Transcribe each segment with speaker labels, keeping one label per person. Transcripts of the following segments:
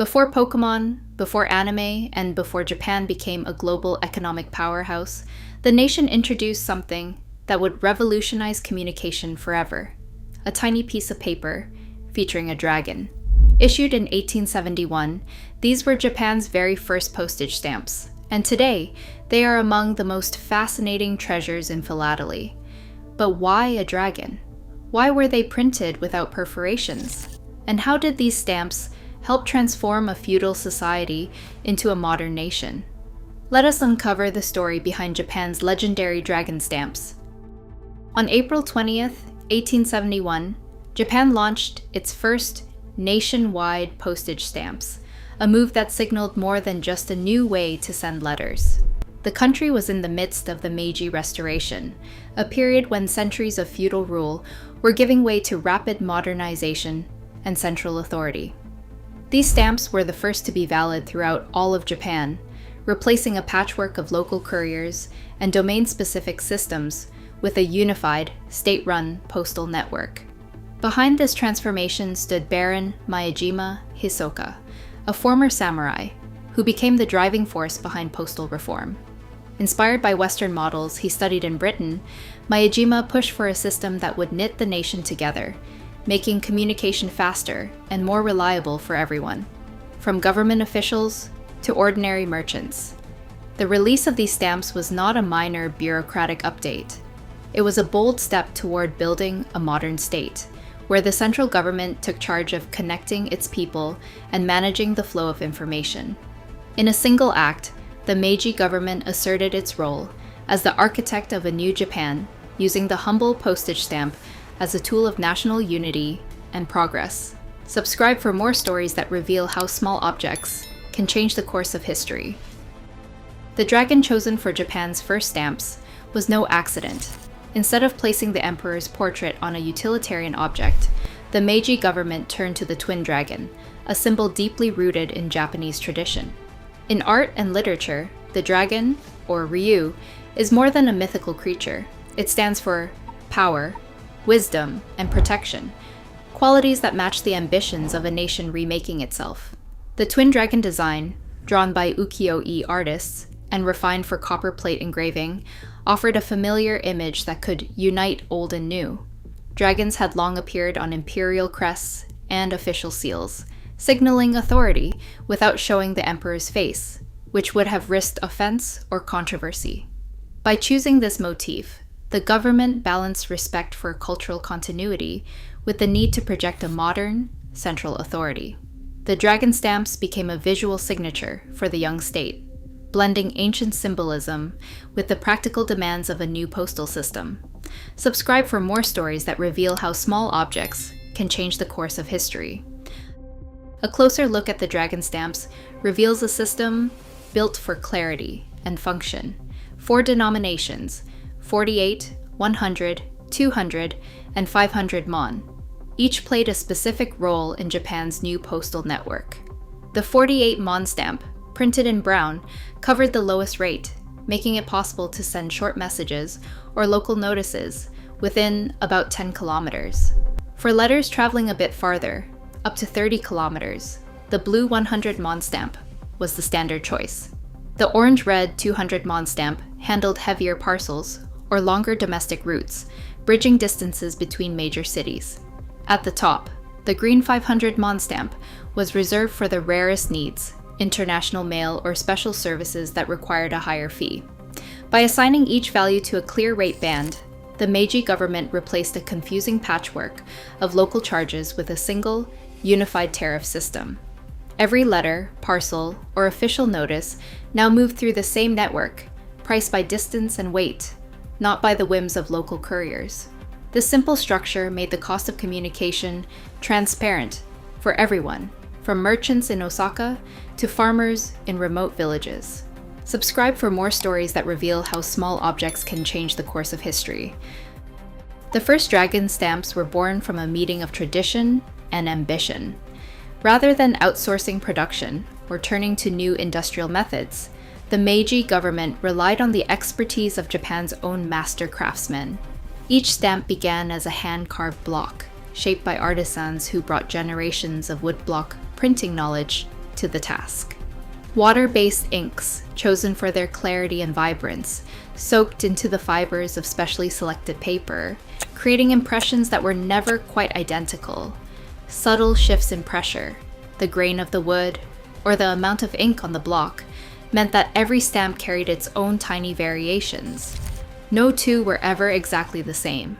Speaker 1: Before Pokemon, before anime, and before Japan became a global economic powerhouse, the nation introduced something that would revolutionize communication forever: a tiny piece of paper featuring a dragon. Issued in 1871, these were Japan's very first postage stamps, and today they are among the most fascinating treasures in philately. But why a dragon? Why were they printed without perforations? And how did these stamps help transform a feudal society into a modern nation? Let us uncover the story behind Japan's legendary dragon stamps. On April 20th, 1871, Japan launched its first nationwide postage stamps, a move that signaled more than just a new way to send letters. The country was in the midst of the Meiji Restoration, a period when centuries of feudal rule were giving way to rapid modernization and central authority. These stamps were the first to be valid throughout all of Japan, replacing a patchwork of local couriers and domain-specific systems with a unified, state-run postal network. Behind this transformation stood Baron Meiji Hisoka, a former samurai, who became the driving force behind postal reform. Inspired by Western models he studied in Britain, Meiji pushed for a system that would knit the nation together, making communication faster and more reliable for everyone, from government officials to ordinary merchants. The release of these stamps was not a minor bureaucratic update. It was a bold step toward building a modern state, where the central government took charge of connecting its people and managing the flow of information. In a single act, the Meiji government asserted its role as the architect of a new Japan, using the humble postage stamp as a tool of national unity and progress. Subscribe for more stories that reveal how small objects can change the course of history. The dragon chosen for Japan's first stamps was no accident. Instead of placing the emperor's portrait on a utilitarian object, the Meiji government turned to the twin dragon, a symbol deeply rooted in Japanese tradition. In art and literature, the dragon, or Ryu, is more than a mythical creature. It stands for power, wisdom, and protection, qualities that match the ambitions of a nation remaking itself. The twin dragon design, drawn by ukiyo-e artists and refined for copper plate engraving, offered a familiar image that could unite old and new. Dragons had long appeared on imperial crests and official seals, signaling authority without showing the emperor's face, which would have risked offense or controversy. By choosing this motif, the government balanced respect for cultural continuity with the need to project a modern, central authority. The dragon stamps became a visual signature for the young state, blending ancient symbolism with the practical demands of a new postal system. Subscribe for more stories that reveal how small objects can change the course of history. A closer look at the dragon stamps reveals a system built for clarity and function. 4 denominations: 48, 100, 200, and 500 mon. Each played a specific role in Japan's new postal network. The 48 mon stamp, printed in brown, covered the lowest rate, making it possible to send short messages or local notices within about 10 kilometers. For letters traveling a bit farther, up to 30 kilometers, the blue 100 mon stamp was the standard choice. The orange-red 200 mon stamp handled heavier parcels or longer domestic routes, bridging distances between major cities. At the top, the green 500 mon stamp was reserved for the rarest needs, international mail or special services that required a higher fee. By assigning each value to a clear rate band, the Meiji government replaced a confusing patchwork of local charges with a single, unified tariff system. Every letter, parcel, or official notice now moved through the same network, priced by distance and weight, not by the whims of local couriers. This simple structure made the cost of communication transparent for everyone, from merchants in Osaka to farmers in remote villages. Subscribe for more stories that reveal how small objects can change the course of history. The first dragon stamps were born from a meeting of tradition and ambition. Rather than outsourcing production or turning to new industrial methods, the Meiji government relied on the expertise of Japan's own master craftsmen. Each stamp began as a hand-carved block, shaped by artisans who brought generations of woodblock printing knowledge to the task. Water-based inks, chosen for their clarity and vibrance, soaked into the fibers of specially selected paper, creating impressions that were never quite identical. Subtle shifts in pressure, the grain of the wood, or the amount of ink on the block, meant that every stamp carried its own tiny variations. No two were ever exactly the same.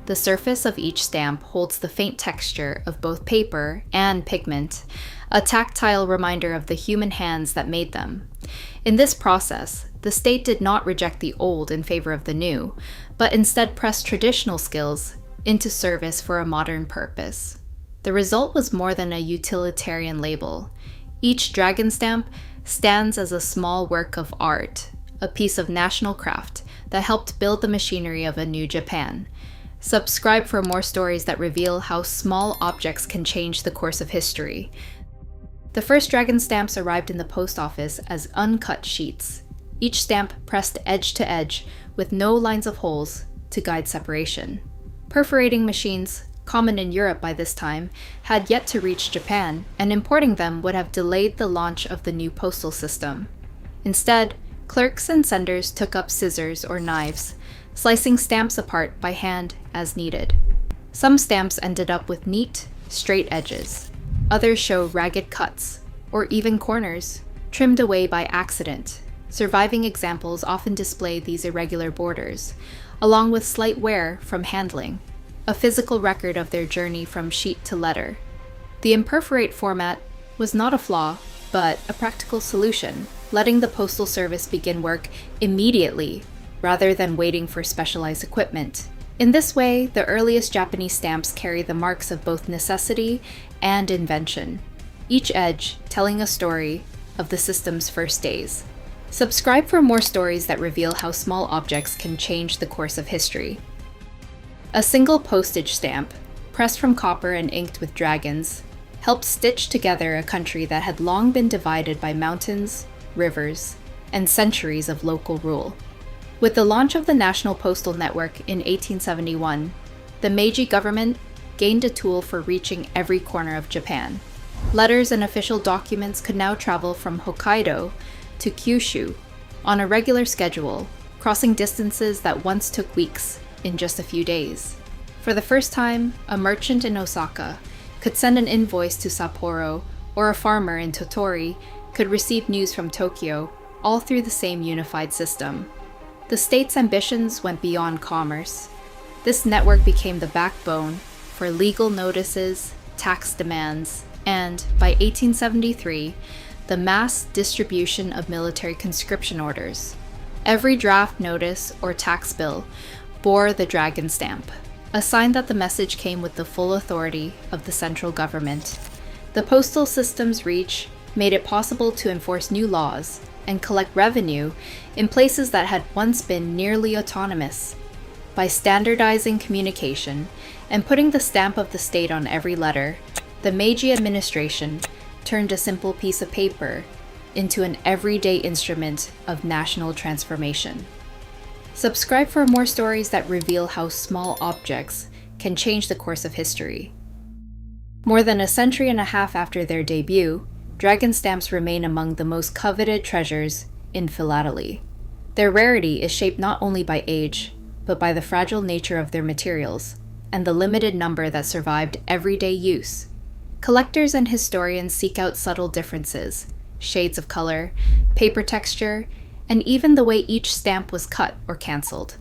Speaker 1: The surface of each stamp holds the faint texture of both paper and pigment, a tactile reminder of the human hands that made them. In this process, the state did not reject the old in favor of the new, but instead pressed traditional skills into service for a modern purpose. The result was more than a utilitarian label. Each dragon stamp stands as a small work of art, a piece of national craft that helped build the machinery of a new Japan. Subscribe for more stories that reveal how small objects can change the course of history. The first dragon stamps arrived in the post office as uncut sheets, each stamp pressed edge to edge with no lines of holes to guide separation. Perforating machines, common in Europe by this time, had yet to reach Japan, and importing them would have delayed the launch of the new postal system. Instead, clerks and senders took up scissors or knives, slicing stamps apart by hand as needed. Some stamps ended up with neat, straight edges. Others show ragged cuts, or even corners, trimmed away by accident. Surviving examples often display these irregular borders, along with slight wear from handling, a physical record of their journey from sheet to letter. The imperforate format was not a flaw, but a practical solution, letting the Postal Service begin work immediately rather than waiting for specialized equipment. In this way, the earliest Japanese stamps carry the marks of both necessity and invention, each edge telling a story of the system's first days. Subscribe for more stories that reveal how small objects can change the course of history. A single postage stamp, pressed from copper and inked with dragons, helped stitch together a country that had long been divided by mountains, rivers, and centuries of local rule. With the launch of the National Postal Network in 1871, the Meiji government gained a tool for reaching every corner of Japan. Letters and official documents could now travel from Hokkaido to Kyushu on a regular schedule, crossing distances that once took weeks in just a few days. For the first time, a merchant in Osaka could send an invoice to Sapporo, or a farmer in Tottori could receive news from Tokyo, all through the same unified system. The state's ambitions went beyond commerce. This network became the backbone for legal notices, tax demands, and, by 1873, the mass distribution of military conscription orders. Every draft notice or tax bill bore the dragon stamp, a sign that the message came with the full authority of the central government. The postal system's reach made it possible to enforce new laws and collect revenue in places that had once been nearly autonomous. By standardizing communication and putting the stamp of the state on every letter, the Meiji administration turned a simple piece of paper into an everyday instrument of national transformation. Subscribe for more stories that reveal how small objects can change the course of history. More than a century and a half after their debut, dragon stamps remain among the most coveted treasures in philately. Their rarity is shaped not only by age, but by the fragile nature of their materials and the limited number that survived everyday use. Collectors and historians seek out subtle differences, shades of color, paper texture, and even the way each stamp was cut or cancelled.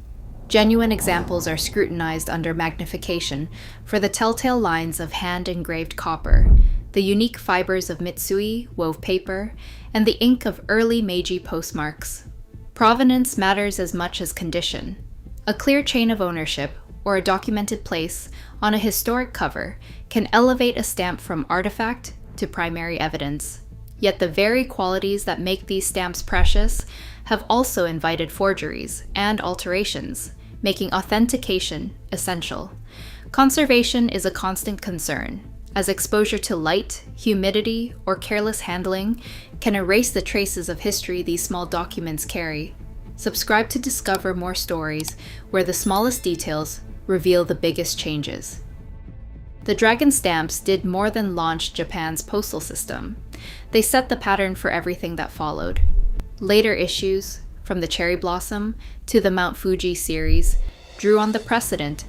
Speaker 1: Genuine examples are scrutinized under magnification for the telltale lines of hand-engraved copper, the unique fibers of Mitsui wove paper, and the ink of early Meiji postmarks. Provenance matters as much as condition. A clear chain of ownership, or a documented place, on a historic cover can elevate a stamp from artifact to primary evidence. Yet the very qualities that make these stamps precious have also invited forgeries and alterations, making authentication essential. Conservation is a constant concern, as exposure to light, humidity, or careless handling can erase the traces of history these small documents carry. Subscribe to discover more stories where the smallest details reveal the biggest changes. The dragon stamps did more than launch Japan's postal system. they set the pattern for everything that followed. Later issues, from the Cherry Blossom to the Mount Fuji series, drew on the precedent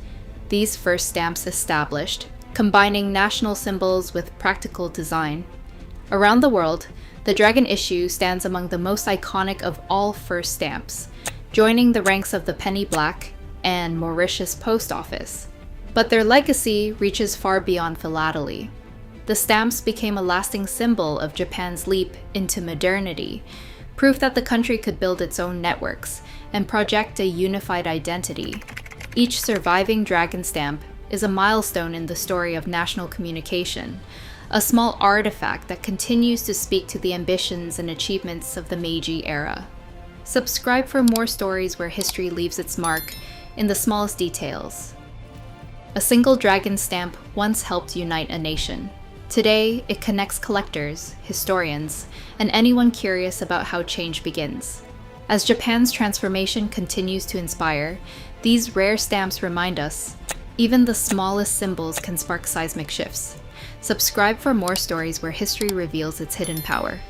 Speaker 1: these first stamps established, combining national symbols with practical design. Around the world, the dragon issue stands among the most iconic of all first stamps, joining the ranks of the penny black and Mauritius post office. But their legacy reaches far beyond philately. The stamps became a lasting symbol of Japan's leap into modernity, proof that the country could build its own networks and project a unified identity. Each surviving dragon stamp is a milestone in the story of national communication, a small artifact that continues to speak to the ambitions and achievements of the Meiji era. Subscribe for more stories where history leaves its mark in the smallest details. A single dragon stamp once helped unite a nation. Today, it connects collectors, historians, and anyone curious about how change begins. As Japan's transformation continues to inspire, these rare stamps remind us, even the smallest symbols can spark seismic shifts. Subscribe for more stories where history reveals its hidden power.